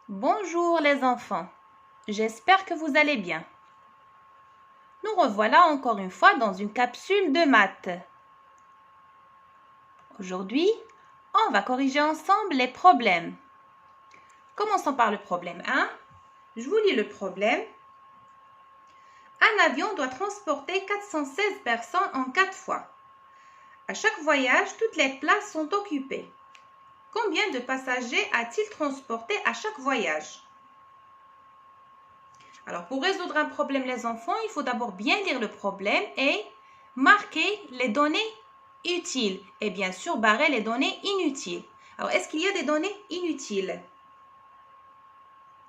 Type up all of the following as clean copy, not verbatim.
Bonjour les enfants, j'espère que vous allez bien. Nous revoilà encore une fois dans une capsule de maths. Aujourd'hui, on va corriger ensemble les problèmes. Commençons par le problème 1. Je vous lis le problème. Un avion doit transporter 416 personnes en 4 fois. À chaque voyage, toutes les places sont occupées. Combien de passagers a-t-il transporté à chaque voyage? Alors, pour résoudre un problème, les enfants, il faut d'abord bien lire le problème et marquer les données utiles. Et bien sûr, barrer les données inutiles. Alors, est-ce qu'il y a des données inutiles?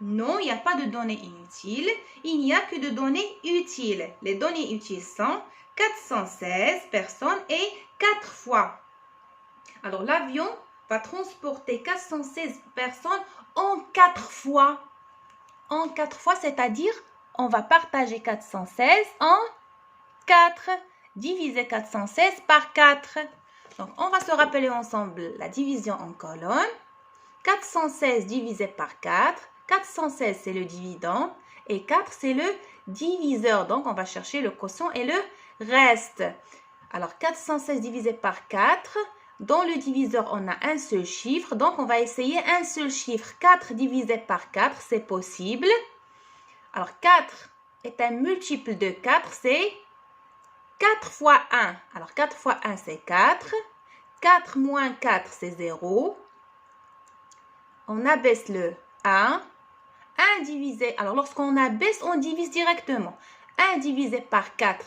Non, il n'y a pas de données inutiles. Il n'y a que de données utiles. Les données utiles sont 416 personnes et 4 fois. Alors, l'avion va transporter 416 personnes en 4 fois. En 4 fois, c'est-à-dire, on va partager 416 en 4. Diviser 416 par 4. Donc, on va se rappeler ensemble la division en colonne. 416 divisé par 4. 416, c'est le dividende. Et 4, c'est le diviseur. Donc, on va chercher le quotient et le reste. Alors, 416 divisé par 4. Dans le diviseur, on a un seul chiffre. Donc, on va essayer un seul chiffre. 4 divisé par 4, c'est possible. Alors, 4 est un multiple de 4, c'est 4 fois 1. Alors, 4 fois 1, c'est 4. 4 moins 4, c'est 0. On abaisse le 1. 1 divisé, alors lorsqu'on abaisse, on divise directement. 1 divisé par 4.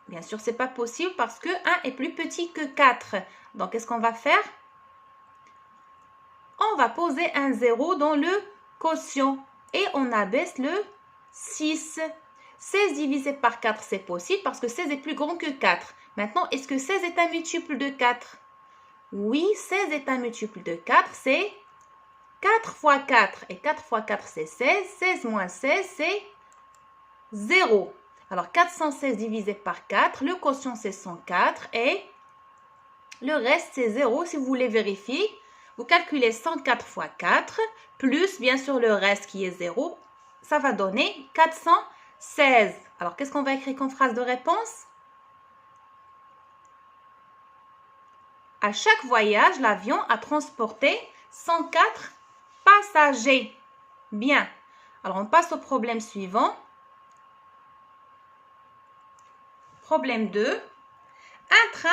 Bien sûr, ce n'est pas possible parce que 1 est plus petit que 4. Donc, qu'est-ce qu'on va faire? On va poser un 0 dans le quotient et on abaisse le 6. 16 divisé par 4, c'est possible parce que 16 est plus grand que 4. Maintenant, est-ce que 16 est un multiple de 4? Oui, 16 est un multiple de 4, c'est 4 fois 4. Et 4 fois 4, c'est 16. 16 moins 16, c'est 0. Alors, 416 divisé par 4, le quotient, c'est 104. Et le reste, c'est 0. Si vous voulez vérifier, vous calculez 104 fois 4, plus, bien sûr, le reste qui est 0. Ça va donner 416. Alors, qu'est-ce qu'on va écrire comme phrase de réponse? À chaque voyage, l'avion a transporté 104 passagers. Bien. Alors, on passe au problème suivant. Problème 2. Un train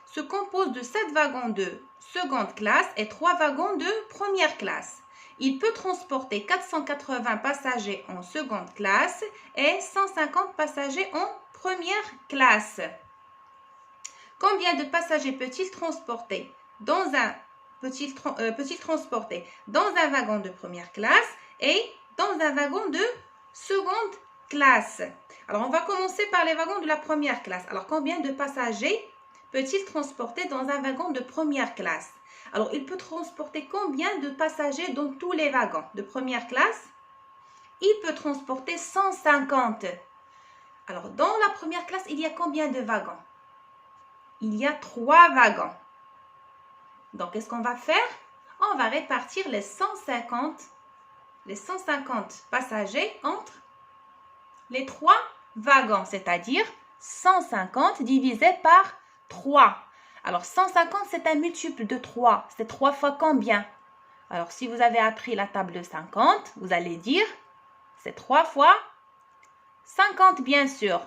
se compose de 7 wagons de seconde classe et 3 wagons de première classe. Il peut transporter 480 passagers en seconde classe et 150 passagers en première classe. Combien de passagers peut-il transporter dans un wagon de première classe et dans un wagon de seconde classe? Alors, on va commencer par les wagons de la première classe. Alors, combien de passagers peut-il transporter dans un wagon de première classe? Alors, il peut transporter combien de passagers dans tous les wagons de première classe? Il peut transporter 150. Alors, dans la première classe, il y a combien de wagons? Il y a 3 wagons. Donc, qu'est-ce qu'on va faire? On va répartir les 150 passagers entre les 3 wagons, c'est-à-dire 150 divisé par 3. Alors, 150, c'est un multiple de 3. C'est 3 fois combien? Alors, si vous avez appris la table de 50, vous allez dire, c'est 3 fois 50, bien sûr.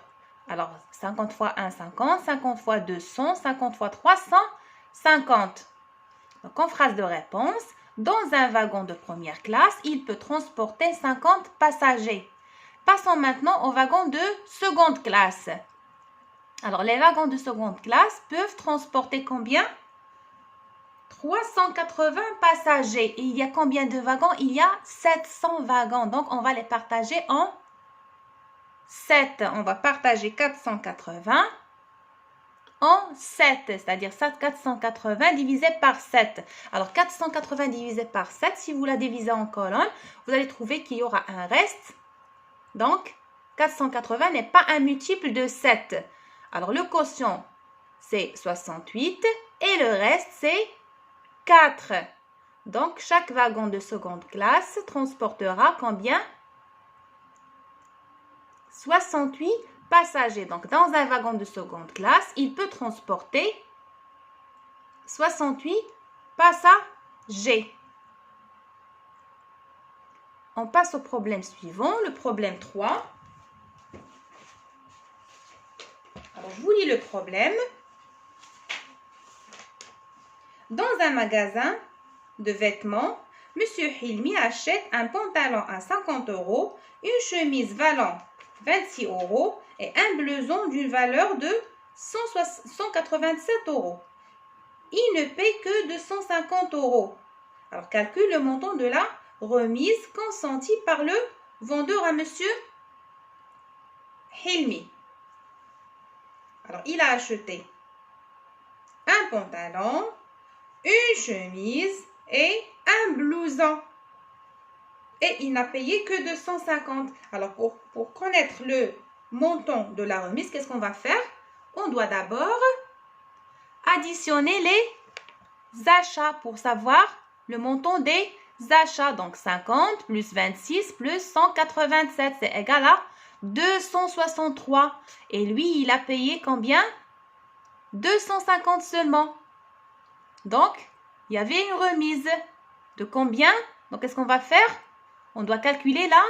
Alors, 50 fois 1, 50. 50 fois 2, 100. 50 fois 3, 150. Donc, en phrase de réponse, dans un wagon de première classe, il peut transporter 50 passagers. Passons maintenant au wagon de seconde classe. Alors, les wagons de seconde classe peuvent transporter combien? 380 passagers. Et il y a combien de wagons? Il y a 700 wagons. Donc, on va les partager en 7. On va partager 480 en 7, c'est-à-dire 480 divisé par 7. Alors, 480 divisé par 7, si vous la divisez en colonne, vous allez trouver qu'il y aura un reste. Donc, 480 n'est pas un multiple de 7. Alors, le quotient, c'est 68 et le reste, c'est 4. Donc, chaque wagon de seconde classe transportera combien? 68 passagers. Donc, dans un wagon de seconde classe, il peut transporter 68 passagers. On passe au problème suivant, le problème 3. Alors, je vous lis le problème. Dans un magasin de vêtements, Monsieur Hilmi achète un pantalon à 50 €, une chemise valant 26 € et un blouson d'une valeur de 187 €. Il ne paie que 250 €. Alors, calcule le montant de la remise consentie par le vendeur à Monsieur Hilmi. Alors, il a acheté un pantalon, une chemise et un blouson. Et il n'a payé que 250. Alors, pour connaître le montant de la remise, qu'est-ce qu'on va faire? On doit d'abord additionner les achats pour savoir le montant des achats. Donc, 50 plus 26 plus 187, c'est égal à 263. Et lui, il a payé combien? 250 seulement. Donc, il y avait une remise de combien? Donc, qu'est-ce qu'on va faire? On doit calculer la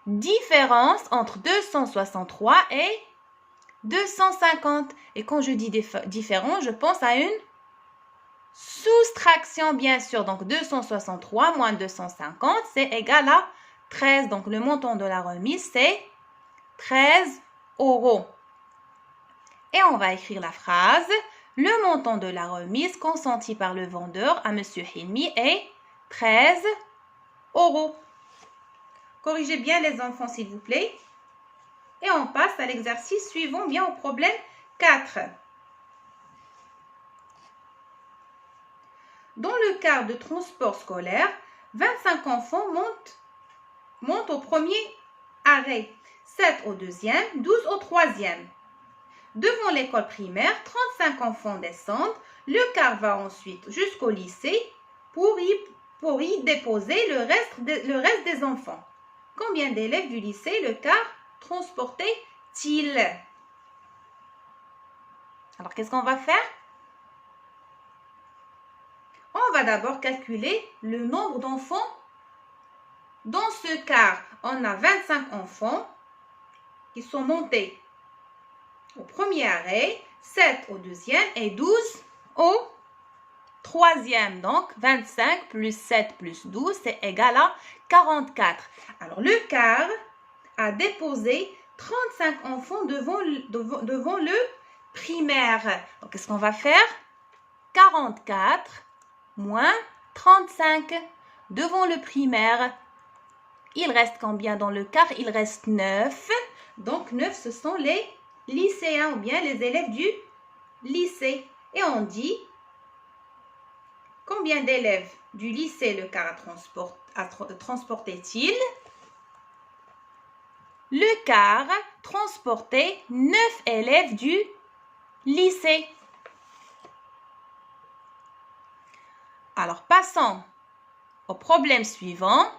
différence entre 263 et 250. Et quand je dis différence, je pense à une soustraction, bien sûr. Donc, 263 moins 250, c'est égal à 13. Donc, le montant de la remise, c'est 13 €. Et on va écrire la phrase. Le montant de la remise consentie par le vendeur à Monsieur Hilmi est 13 €. Corrigez bien les enfants, s'il vous plaît. Et on passe à l'exercice suivant, bien au problème 4. Dans le car de transport scolaire, 25 enfants montent au premier arrêt, 7 au deuxième, 12 au troisième. Devant l'école primaire, 35 enfants descendent. Le car va ensuite jusqu'au lycée pour y déposer le reste des enfants. Combien d'élèves du lycée le car transportait-il? Alors, qu'est-ce qu'on va faire? On va d'abord calculer le nombre d'enfants dans ce car. On a 25 enfants qui sont montés au premier arrêt, 7 au deuxième et 12 au troisième. Donc, 25 plus 7 plus 12, c'est égal à 44. Alors, le car a déposé 35 enfants devant le primaire. Donc, qu'est-ce qu'on va faire? 44 moins 35 devant le primaire. Il reste combien dans le car? Il reste 9. Donc, 9, ce sont les lycéens ou bien les élèves du lycée. Et on dit combien d'élèves du lycée le car transportait-il? Le car transportait 9 élèves du lycée. Alors, passons au problème suivant.